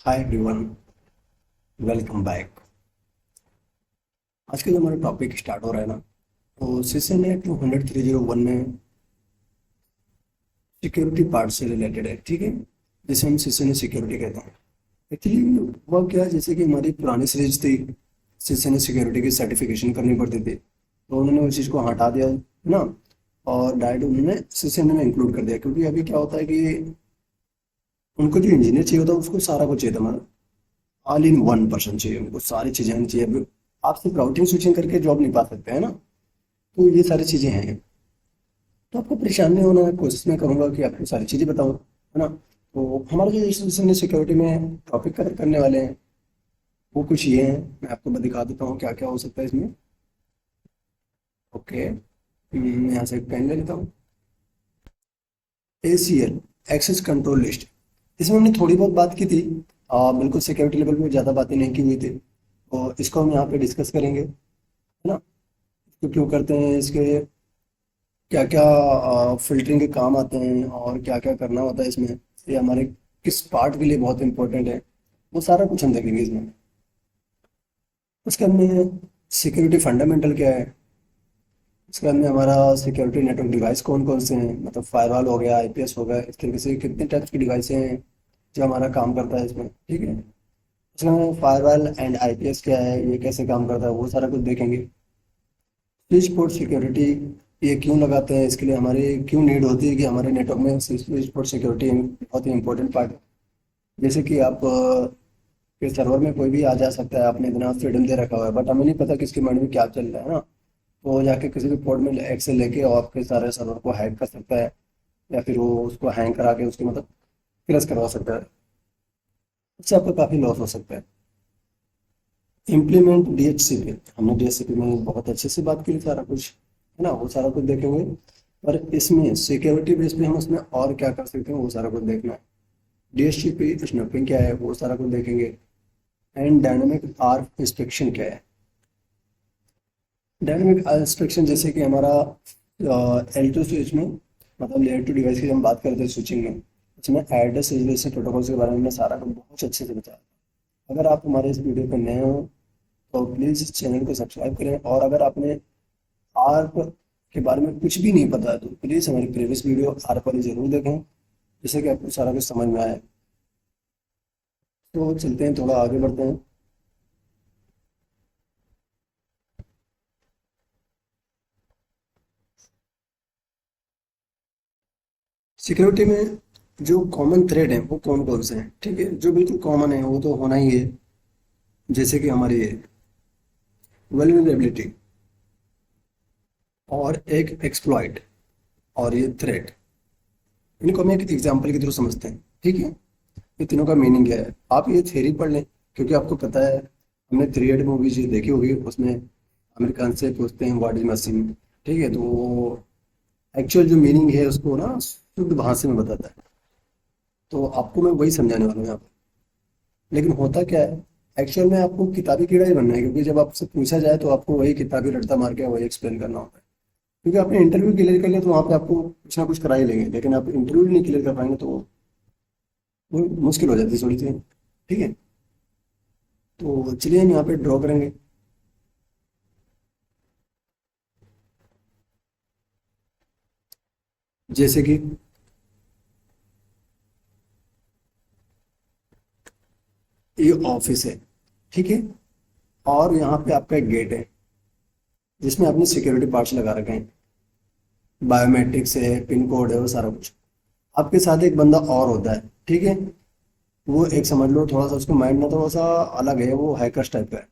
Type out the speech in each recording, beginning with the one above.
Hi everyone, welcome back. आज का जो हमारा टॉपिक स्टार्ट हो रहा है ना, तो सीसीएनए 200-301 में सिक्योरिटी पार्ट से रिलेटेड है। ठीक है, जिसे हम सीसीएनए सिक्योरिटी कहते हैं। एक्चुअली वह क्या है, जैसे कि हमारी पुरानी सीरीज थी, सीसीएनए सिक्योरिटी की सर्टिफिकेशन करनी पड़ती थी, तो उन्होंने उस चीज़ को हटा दिया है ना, और डायरेक्ट उन्होंने सीसीएनए में इंक्लूड कर दिया। क्योंकि अभी क्या होता है कि उनको जो इंजीनियर चाहिए होता है उसको सारा कुछ चाहिए था, मतलब ऑल इन वन पर्सन चाहिए, उनको सारी चीज़ें आनी चाहिए। अभी आप सिर्फ राउटिंग स्विचिंग करके जॉब नहीं पा सकते हैं ना, तो ये सारी चीज़ें हैं। तो आपको परेशान नहीं होना है, कोशिश मैं करूँगा कि आपको सारी चीज़ें बताऊँ, है ना। तो हमारे जो इंस्टीट्यूशन सिक्योरिटी में टॉपिक कवर करने वाले हैं वो कुछ ये हैं। मैं आपको दिखा देता हूँ क्या क्या हो सकता है इसमें। ओके, मैं यहाँ से एक पेन ले लेता हूँ। ACL, एक्सेस कंट्रोल लिस्ट, इसमें हमने थोड़ी बहुत बात की थी। बिल्कुल सिक्योरिटी लेवल पे ज़्यादा बातें नहीं की हुई थी, और इसको हम यहाँ पे डिस्कस करेंगे, है ना। इसको क्यों करते हैं, इसके क्या क्या फिल्टरिंग के काम आते हैं, और क्या क्या करना होता है इसमें, ये हमारे किस पार्ट के लिए बहुत इंपॉर्टेंट है, वो सारा कुछ हम देखेंगे इसमें। उसके अंदर सिक्योरिटी फंडामेंटल क्या है, इसके अंदर हमारा सिक्योरिटी नेटवर्क डिवाइस कौन कौन से हैं, मतलब फायरवॉल हो गया, आईपीएस हो गया, इस तरीके से कितने टाइप्स की डिवाइसें हैं जो हमारा काम करता है इसमें। ठीक है, इसमें फायरवॉल एंड आईपीएस क्या है, ये कैसे काम करता है, वो सारा कुछ देखेंगे। स्विच पोर्ट सिक्योरिटी, ये क्यों लगाते हैं, इसके लिए हमारी क्यों नीड होती है कि हमारे नेटवर्क में स्विच पोर्ट सिक्योरिटी बहुत ही इंपॉर्टेंट पार्ट है। जैसे कि आप के सर्वर में कोई भी आ जा सकता है, आपने इतना फ्रीडम दे रखा हुआ है, बट हमें नहीं पता किसके माइंड में क्या चल रहा है ना। तो वो जाके किसी भी पोर्ट में एक्सेस लेके और आपके सारे सर्वर को हैक कर सकता है, या फिर वो उसको हैंग करा के उसके मतलब क्रैश करवा सकता है। इससे आपका काफ़ी लॉस हो सकता है। इम्प्लीमेंट DHCP, हमने DHCP में बहुत अच्छे से बात की थी, सारा कुछ है ना, वो सारा कुछ देखेंगे। पर इसमें सिक्योरिटी बेस पे हम उसमें और क्या कर सकते हैं वो सारा कुछ देखना है। DHCP स्नैपिंग क्या है वो सारा कुछ देखेंगे। एंड डायनामिक आर्क इंस्पेक्शन क्या है। डायनामिक इंस्पेक्शन जैसे कि हमारा L2 स्विच में, मतलब लेयर टू डिवाइस की हम बात करते हैं स्विचिंग में, इसमें एड्रेस रिजर्वेशन प्रोटोकॉल्स के बारे में सारा कुछ बहुत अच्छे से बताया। अगर आप हमारे इस वीडियो पर नए हो तो प्लीज़ इस चैनल को सब्सक्राइब करें, और अगर आपने आर्प के बारे में कुछ भी नहीं पता है तो प्लीज़ हमारी प्रीवियस वीडियो आर्प वाली ज़रूर देखें, जिससे कि आपको सारा कुछ समझ में आए। तो चलते हैं, थोड़ा आगे बढ़ते हैं। सिक्योरिटी में जो कॉमन थ्रेड है वो कौन कौन से हैं, ठीक है, जो बिल्कुल कॉमन है वो तो होना ही है। जैसे कि हमारी वल्नरेबिलिटी, और एक एक्सप्लॉइट, और ये थ्रेट। इनको हम एक एग्जांपल के थ्रू समझते हैं, ठीक है। ये तीनों का मीनिंग क्या है, आप ये थ्योरी पढ़ लें, क्योंकि आपको पता है, हमने 3 इडियट मूवीज देखी होगी, उसमें अमेरिकन से पूछते हैं व्हाट इज मशीन, ठीक है, तो वो एक्चुअल जो मीनिंग है उसको ना शुद्ध भाषा में बताता है। तो आपको मैं वही समझाने वाला हूँ यहाँ पर। लेकिन होता क्या है, एक्चुअल में आपको किताबी कीड़ा ही बनना है, क्योंकि जब आपसे पूछा जाए तो आपको वही किताबी रट्टा मार के वही एक्सप्लेन करना होता है। क्योंकि आपने इंटरव्यू क्लियर कर लिया तो वहाँ पे आपको कुछ ना कुछ करा ही लेंगे, लेकिन आप इंटरव्यू नहीं क्लियर कर पाएंगे तो वो मुश्किल हो जाती है थोड़ी सी। ठीक है, तो चलिए हम यहाँ पे ड्रॉ करेंगे। जैसे कि ये ऑफिस है, ठीक है, और यहाँ पे आपका एक गेट है जिसमें आपने सिक्योरिटी पार्ट्स लगा रखे हैं, बायोमेट्रिक्स है, पिन कोड है, वो सारा कुछ। आपके साथ एक बंदा और होता है, ठीक है, वो एक समझ लो थोड़ा सा उसका माइंड ना थोड़ा सा अलग है, वो हैकर्स टाइप का है।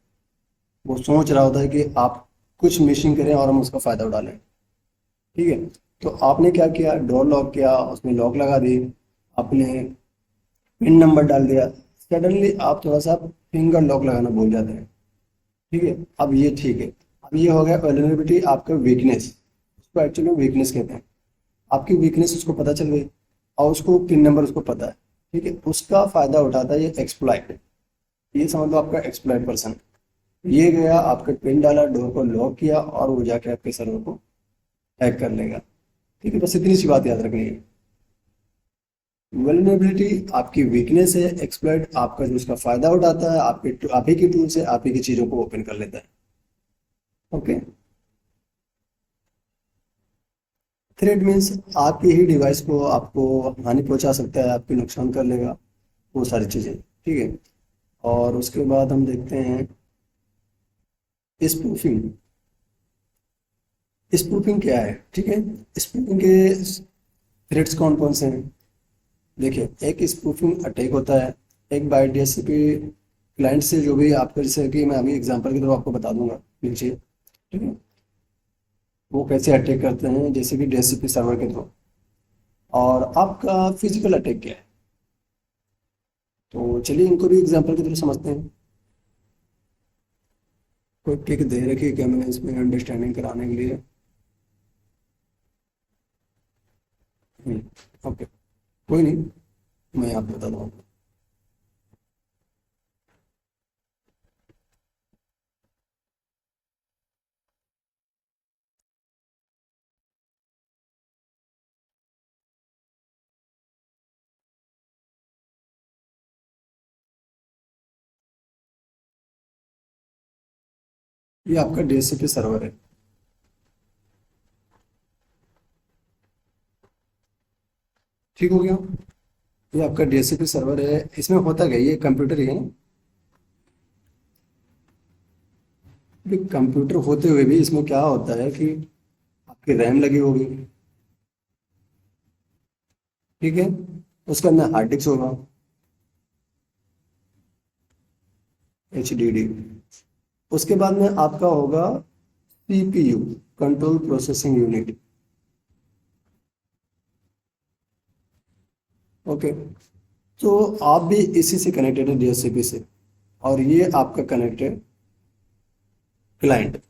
वो सोच रहा होता है कि आप कुछ मिशिंग करें और हम उसका फायदा उठा लें। ठीक है, तो आपने क्या किया, डोर लॉक किया, उसमें लॉक लगा दी, आपने पिन नंबर डाल दिया, सडनली आप थोड़ा सा फिंगर लॉक लगाना भूल जाते हैं। ठीक है, अब ये ठीक है, अब ये हो गया वल्नरेबिलिटी, आपका वीकनेस, उसको एक्चुअली वीकनेस कहते हैं। आपकी वीकनेस उसको पता चल गई, और उसको पिन नंबर उसको पता है, ठीक है, उसका फायदा उठाता है ये एक्सप्लॉइट। ये समझ लो आपका एक्सप्लॉइट पर्सन। ये गया, आपके पिन डाला, डोर को लॉक किया, और वो जाके आपके सर्वर को हैक कर लेगा। ठीक है, बस इतनी सी बात याद रखनी है। वल्नरेबिलिटी आपकी वीकनेस है, एक्सप्लॉइट आपका जो उसका फायदा उठाता है, आपके आप ही की टूल से आप ही की चीजों को ओपन कर लेता है। ओके। थ्रेट मीन्स आपकी ही डिवाइस को आपको हानि पहुंचा सकता है, आपके नुकसान कर लेगा, वो सारी चीजें, ठीक है। और उसके बाद हम देखते हैं स्पूफिंग। स्पूफिंग क्या है, ठीक है। स्पूफिंग के थ्रेड्स कौन कौन से हैं? देखिए, एक स्पूफिंग अटैक होता है, एक बाय डीएचसीपी क्लाइंट से जो भी आपका, जैसे कि मैं अभी एग्जांपल के थ्रू आपको बता दूंगा नीचे, ठीक है। वो कैसे अटैक करते हैं, जैसे कि डीएचसीपी सर्वर के थ्रू। और आपका फिजिकल अटैक क्या है, तो चलिए इनको भी एग्जांपल के थ्रू समझते हैं। कोई ट्रिक दे रखी है क्या मैंने इसमें अंडरस्टैंडिंग कराने के लिए? ओके, कोई नहीं, मैं आपको बता दूँ। ये आपका डीएचसीपी सर्वर है, ठीक हो गया। ये आपका डीएचसीपी सर्वर है, इसमें होता क्या है, ये कंप्यूटर ही है ना। अभी कंप्यूटर होते हुए भी इसमें क्या होता है कि आपकी रैम लगी होगी, ठीक है। उसके अंदर हार्ड डिस्क होगा, HDD। उसके बाद में आपका होगा CPU, control processing unit. Okay. तो आप भी इसी से कनेक्टेड है, डीएचसीपी से। और ये आपका कनेक्टेड क्लाइंट।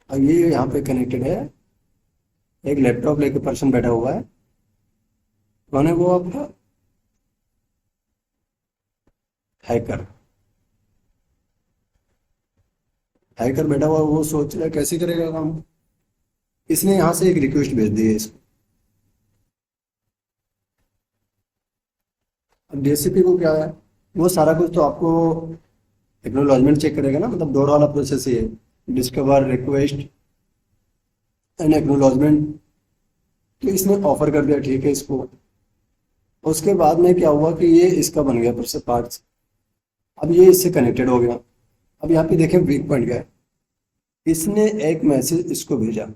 और ये यहाँ पे कनेक्टेड है, एक लैपटॉप लेके पर्सन बैठा हुआ है, कौन है वो आपका? हैकर। हैकर बैठा हुआ है, वो सोच रहा है कैसे करेगा काम। इसने यहाँ से एक रिक्वेस्ट भेज दी है इसको। अब डीएससीपी को क्या है, वो सारा कुछ तो आपको एक्नॉलेजमेंट चेक करेगा ना, मतलब दौड़ वाला प्रोसेस ही है, डिस्कवर, रिक्वेस्ट एंड एक्नॉलेजमेंट। तो इसने ऑफर कर दिया, ठीक है इसको। उसके बाद में क्या हुआ कि ये इसका बन गया प्रोसेस पार्ट्स। अब ये इससे कनेक्टेड हो गया। अब यहाँ पे देखें वीक पॉइंट क्या है, इसने एक मैसेज इसको भेजा।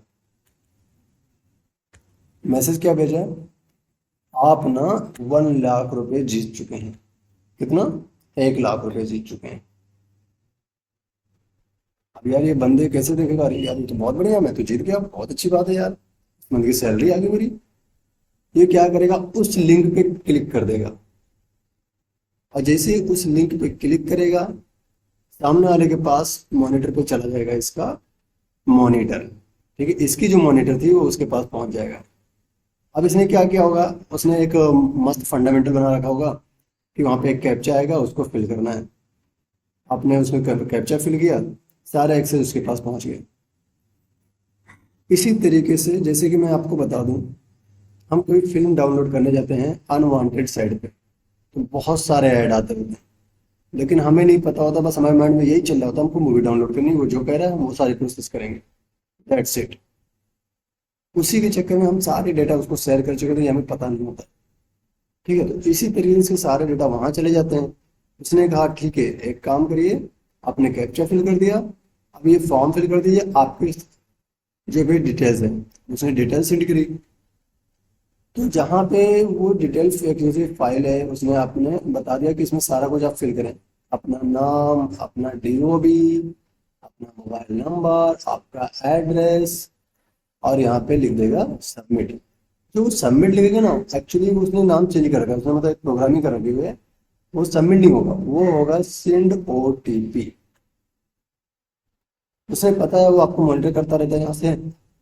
मैसेज क्या भेजा? आप ना 1 लाख रुपए जीत चुके हैं। कितना? 1 लाख रुपए जीत चुके हैं। अब यार ये बंदे कैसे देखेगा, अरे यार ये तो बहुत बढ़िया, मैं तो जीत गया, बहुत अच्छी बात है यार, इस मंथ की सैलरी आ गई मेरी। ये क्या करेगा, उस लिंक पे क्लिक कर देगा। और जैसे ही उस लिंक पे क्लिक करेगा, सामने वाले के पास मॉनिटर पे चला जाएगा इसका मॉनिटर, ठीक है। इसकी जो मॉनिटर थी वो उसके पास पहुंच जाएगा। अब इसने क्या किया होगा, उसने एक मस्त फंडामेंटल बना रखा होगा कि वहां पे एक कैप्चा आएगा, उसको फिल करना है। आपने उसमें कैप्चा फिल किया, सारा एक्सेस उसके पास पहुंच गया। इसी तरीके से जैसे कि मैं आपको बता दूं, हम कोई फिल्म डाउनलोड करने जाते हैं अनवांटेड साइट पे, तो बहुत सारे ऐड आते होते हैं, लेकिन हमें नहीं पता होता, बस हमारे माइंड में यही चल रहा होता है हमको मूवी डाउनलोड करनी है, वो जो कह रहा है हम वो सारी प्रोसेस करेंगे, दैट्स इट। उसी के चक्कर में हम सारे डेटा उसको शेयर कर चुके थे, ये हमें पता नहीं होता, ठीक है। तो इसी तरीके से सारे डेटा वहां चले जाते हैं। उसने कहा ठीक है, एक काम करिए, आपने कैप्चा फिल कर दिया, अब ये फॉर्म फिल कर दीजिए, आपकी जो भी डिटेल्स है। उसने डिटेल्स सेंड करी, तो जहाँ पे वो डिटेल्स एक जैसे फाइल है, उसने आपने बता दिया कि इसमें सारा कुछ आप फिल करें, अपना नाम, अपना DOB, अपना मोबाइल नंबर, आपका एड्रेस, और यहाँ पे लिख देगा सबमिट। जो वो सबमिट लिखेगा ना, एक्चुअली वो उसने नाम चेंज कर रखा है, उसने मतलब एक प्रोग्रामिंग कर रखी हुई है। वो सबमिट नहीं होगा, वो होगा सेंड OTP। उसे पता है, वो आपको मॉनिटर करता रहता है यहाँ से,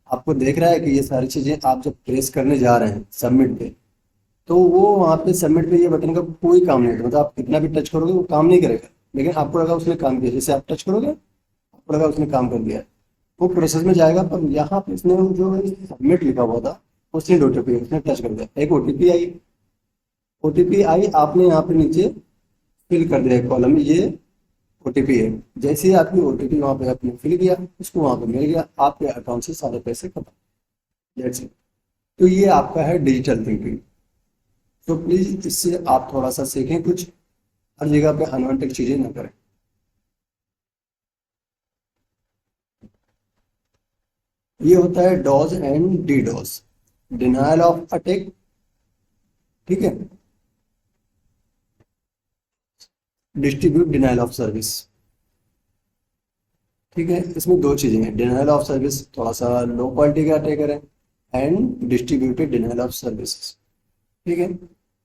आपको देख रहा है कि ये सारी चीजें आप जब प्रेस करने जा रहे हैं सबमिट पे, तो वो वहाँ पे सबमिट पे ये बटन का कोई काम नहीं होता, मतलब आप कितना भी टच करोगे वो काम नहीं करेगा, लेकिन आपको लगा उसने काम किया, जैसे आप टच करोगे आपको लगा उसने काम कर दिया है, वो प्रोसेस में जाएगा। पर यहाँ पे इसने जो सबमिट लिखा हुआ था सेंड ओटीपी उसने टच कर दिया, एक ओटीपी आई। ओटीपी आई, आपने यहाँ पे नीचे फिल कर दिया एक कॉलम में, ये ओटीपी है। जैसे ही आपकी ओटीपी वहाँ पे आपने फिल किया, उसको वहाँ पे मिल गया, आपके अकाउंट से सारे पैसे खत्म। That's it। तो ये आपका है डिजिटल थिंकिंग। तो प्लीज इससे आप थोड़ा सा सीखें कुछ, हर जगह पे अनवांटेड चीजें ना करें। ये होता है DoS and D DoS, denial of attack, ठीक है, डिस्ट्रीब्यूट डिनायल ऑफ सर्विस, ठीक है। इसमें दो चीजें हैं, डिनायल ऑफ सर्विस थोड़ा सा लो क्वालिटी का अटैकर है, and distributed denial of services, ठीक है।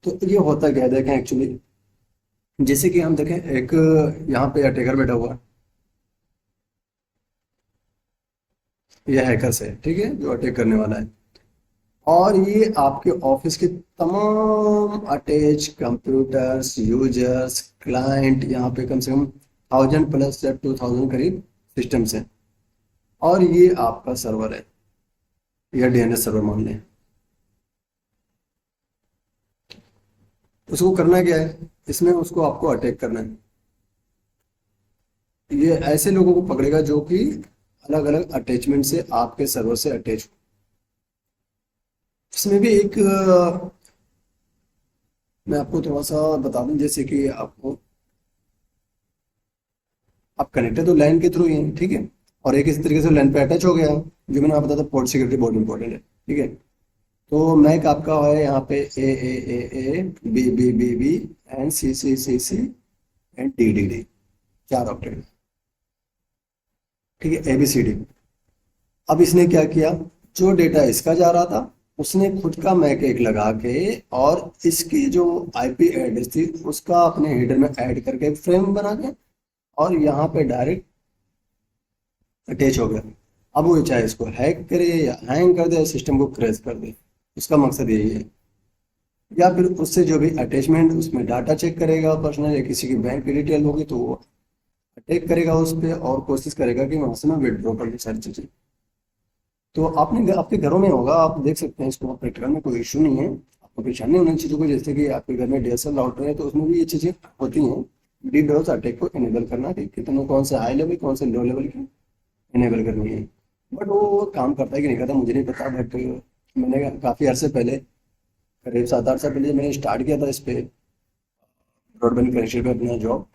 तो ये होता क्या है, देखें एक्चुअली, जैसे कि हम देखें एक यहाँ पे अटैकर बैठा हुआ है, ये हैकर्स है, ठीक है, जो अटैक करने वाला है। और ये आपके ऑफिस के तमाम अटैच कंप्यूटर्स, यूजर्स, क्लाइंट, यहाँ पे कम से कम 1000+ या 2000 करीब सिस्टम्स हैं। और ये आपका सर्वर है, या डीएनएस सर्वर मान लें। उसको करना क्या है, इसमें उसको आपको अटैक करना है। ये ऐसे लोगों को पकड़ेगा जो कि अलग अलग अटैचमेंट से आपके सर्वर से अटैच हो। इसमें भी एक मैं आपको थोड़ा सा बता दूं, जैसे कि आपको, आप कनेक्टेड तो लाइन के थ्रू ही हैं, ठीक है, और एक इस तरीके से लाइन पे अटैच हो गया है, जो मैंने आपको बताया था, पोर्ट सिक्योरिटी बहुत इंपॉर्टेंट है, ठीक है। तो मैक आपका है यहाँ पे A B B B B and C and D D, चार ऑक्टेट, ठीक है, ए बी सी डी। अब इसने क्या किया, जो डेटा इसका जा रहा था, उसने खुद का मैक एक लगा के, और इसकी जो आईपी एड्रेस थी उसका अपने हेडर में ऐड करके फ्रेम बना के, और यहाँ पे डायरेक्ट अटैच हो गया। अब वो चाहे इसको हैक करे या हैंग कर दे, सिस्टम को क्रैश कर दे, उसका मकसद यही है। या फिर उससे जो भी अटैचमेंट, उसमें डाटा चेक करेगा पर्सनल, या किसी की बैंक की डिटेल होगी तो वो अटैक करेगा उस पर, और कोशिश करेगा कि वहां से मैं विड्रॉ कर लूँ सारी चीजें। तो आपने आपके घरों में होगा, आप देख सकते हैं इसको, प्रैक्टिकल में कोई इशू नहीं है, आपको परेशानी नहीं होनी चीज़ों को। जैसे कि आपके घर में डीएसएल राउटर है, तो उसमें भी ये चीज़ें होती हैं, डीडोस अटैक को इनेबल करना, कि कितने, कौन से हाई लेवल, कौन से लो लेवल की इनेबल करनी है। बट वो काम करता है कि नहीं करता मुझे नहीं पता, बट मैंने काफ़ी अर्से पहले, करीब 7-8 साल पहले मैंने स्टार्ट किया था इस पे, ब्रॉडबैंड कनेक्शन पे अपना जॉब।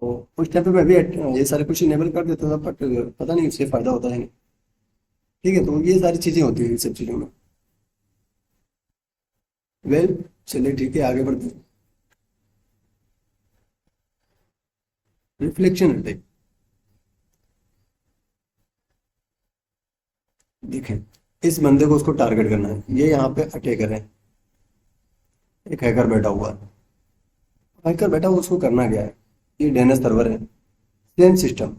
तो उस टाइम पे मैं भी ये सारे कुछ इनेबल कर देता था, बट पता नहीं उससे फ़ायदा होता है नहीं, ठीक है। तो ये सारी चीज़ें होती हैं इन सब चीज़ों में। वेल, चलिए ठीक है, आगे बढ़ते हैं। रिफ्लेक्शन अटैक, देखें, इस बंदे को उसको टारगेट करना है, ये यहाँ पे अटैकर है, एक हैकर बैठा हुआ है। हैकर बैठा हुआ, उसको करना क्या है, ये डीएनएस सर्वर है, सेम सिस्टम,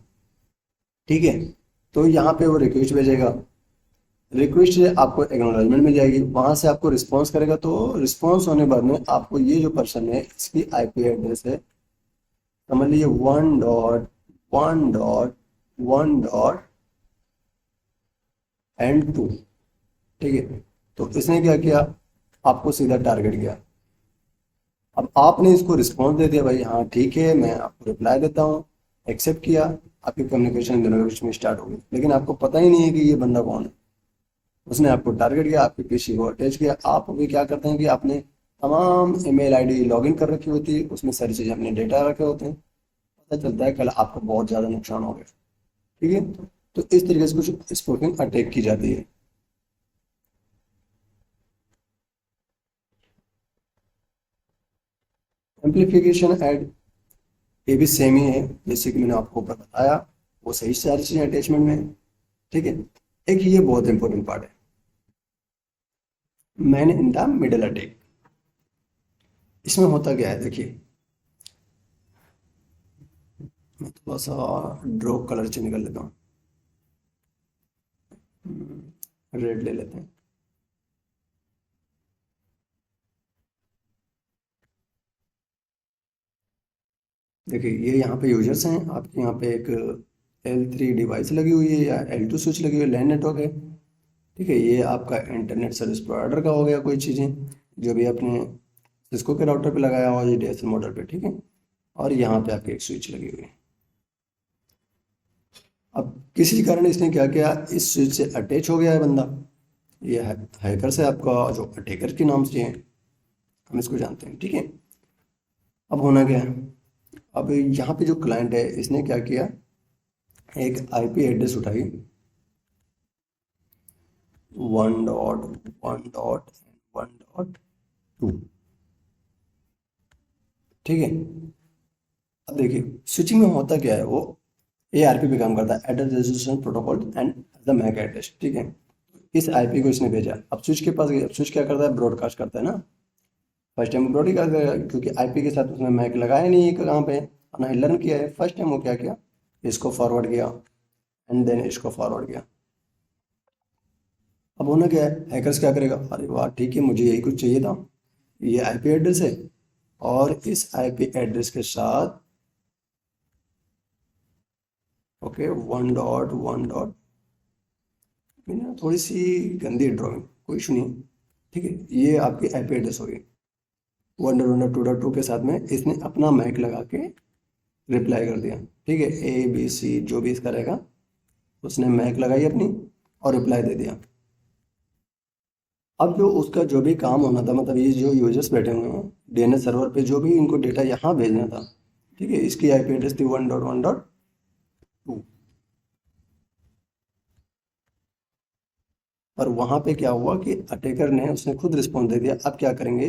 ठीक है। तो यहाँ पे वो रिक्वेस्ट भेजेगा, रिक्वेस्ट से आपको एक्नॉलेजमेंट मिल जाएगी, वहां से आपको रिस्पॉन्स करेगा। तो रिस्पॉन्स होने बाद में आपको ये जो पर्सन है, इसकी आईपी एड्रेस है, समझ लीजिए 1.1.1.2, ठीक है। तो इसने क्या किया, आपको सीधा टारगेट किया। अब आपने इसको रिस्पॉन्स दे दिया, भाई हाँ ठीक है, मैं आपको रिप्लाई देता हूँ, एक्सेप्ट किया, आपकी कम्युनिकेशन दोनों के बीच में स्टार्ट हो गई। लेकिन आपको पता ही नहीं है कि ये बंदा कौन है। उसने आपको टारगेट किया, आपके पीसी को अटैच किया। आप अभी क्या करते हैं कि आपने तमाम ईमेल आईडी लॉगिन कर रखी होती है, उसमें सारी चीज़ें अपने डेटा रखे होते हैं, पता चलता है कल आपको बहुत ज़्यादा नुकसान हो गया, ठीक है। तो इस तरीके से कुछ स्पूफिंग अटैक की जाती है। एम्पलीफिकेशन ऐड, ये भी सेम ही है, जैसे कि मैंने आपको ऊपर बताया, वो सही सारी चीज़ें अटैचमेंट में है, ठीक है। एक ये बहुत इंपॉर्टेंट पार्ट है, man in the middle attack. इसमें होता क्या है, देखिए, मैं थोड़ा सा ड्रॉ कलर चेंज कर लेता हूँ, रेड ले लेते हैं। देखिए, ये यहाँ पे यूजर्स हैं, आपके यहाँ पे एक L3 डिवाइस लगी हुई है, या L2 स्विच लगी हुई है, लैन नेटवर्क है, ठीक है, ये आपका इंटरनेट सर्विस प्रोवाइडर का हो गया कोई चीज़ें जो भी आपने सिस्को के राउटर पे लगाया हुआ है डीएसएल मॉडल पे, ठीक है। और यहाँ पे आपकी एक स्विच लगी हुई है। अब किसी कारण इसने क्या किया, इस स्विच से अटैच हो गया है बंदा, ये हैकर से आपका जो अटैकर के नाम से है, हम इसको जानते हैं, ठीक है। अब होना क्या है, अब यहाँ पे जो क्लाइंट है इसने क्या किया, एक आईपी एड्रेस उठाई 1.1.1.2, ठीक है। अब देखिए स्विचिंग में होता क्या है, वो एआरपी पे काम करता है, address resolution protocol and the MAC address, ठीक है। इस आईपी को इसने भेजा, अब स्विच के पास गया, अब स्विच क्या करता है, ब्रॉडकास्ट करता है ना। फर्स्ट टाइम ब्रॉडकास्ट करेगा क्योंकि आईपी के साथ उसने मैक लगाया नहीं है कहाँ पे, ना ही लर्न किया है। फर्स्ट टाइम वो क्या किया, इसको फॉरवर्ड किया एंड देन इसको फॉरवर्ड किया। अब होना क्या है, हैकर्स क्या करेगा, अरे वाह ठीक है, मुझे यही कुछ चाहिए था, ये आईपी एड्रेस है और इस आईपी एड्रेस के साथ ओके 1.1. थोड़ी सी गंदी ड्राइंग, कोई इशू नहीं, ठीक है। ये आपकी आईपी एड्रेस होगी 1.1.2.2 के साथ में इसने अपना मैक लगा के रिप्लाई कर दिया, ठीक है। ए बी सी जो भी इसका रहेगा उसने मैक लगाई अपनी और रिप्लाई दे दिया। अब जो उसका जो भी काम होना था, मतलब ये जो यूजर्स बैठे हुए हैं डीएनएस सर्वर पे, जो भी इनको डेटा यहाँ भेजना था, ठीक है, इसकी आईपी एड्रेस थी 1.1.2। पर वहाँ पे क्या हुआ कि अटैकर ने उसने खुद रिस्पॉन्स दे दिया। अब क्या करेंगे,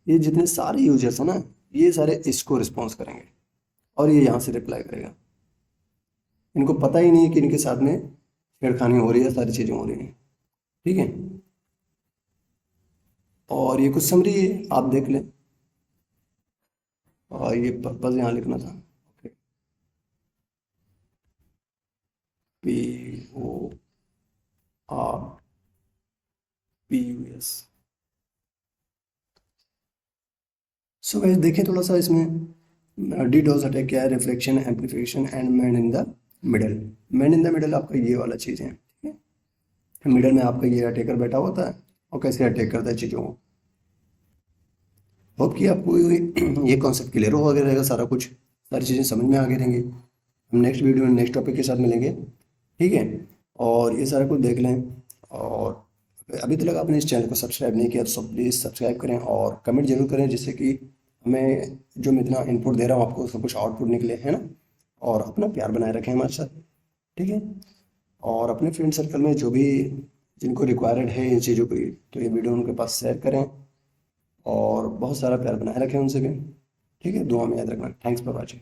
ये जितने सारे यूजर्स हैं ना, ये सारे इसको रिस्पॉन्स करेंगे और ये यहाँ से रिप्लाई करेगा। इनको पता ही नहीं है कि इनके साथ में छेड़खानी हो रही है, सारी चीज़ें हो रही हैं, ठीक है। और ये कुछ समरी है, आप देख लें। और ये पर्पज यहाँ लिखना था, okay, P O R P U S. So guys देखिए थोड़ा सा इसमें डीडोस अटैक क्या है, reflection, amplification and man in the middle. Man in the middle आपका ये वाला चीज़ है, ठीक है। मिडल में आपका ये अटैकर बैठा होता है और कैसे अटैक करता है चीज़ों को। होप कि आपको ये कॉन्सेप्ट क्लियर हो गया रहेगा, सारा कुछ, सारी चीज़ें समझ में आ गई रहेंगी। हम नेक्स्ट वीडियो में नेक्स्ट टॉपिक के साथ मिलेंगे, ठीक है। और ये सारा कुछ देख लें, और अभी तक आपने इस चैनल को सब्सक्राइब नहीं किया तो प्लीज़ सब्सक्राइब करें और कमेंट जरूर करें, जिससे कि हमें जो मैं इतना इनपुट दे रहा हूँ आपको उसका कुछ आउटपुट निकले, है ना। और अपना प्यार बनाए रखें हमारे साथ, ठीक है। और अपने फ्रेंड सर्कल में जो भी जिनको रिक्वायर्ड है इन चीज़ों की, तो ये वीडियो उनके पास शेयर करें और बहुत सारा प्यार बनाए रखें उनसे भी, ठीक है। दुआ में याद रखना। Thanks for watching.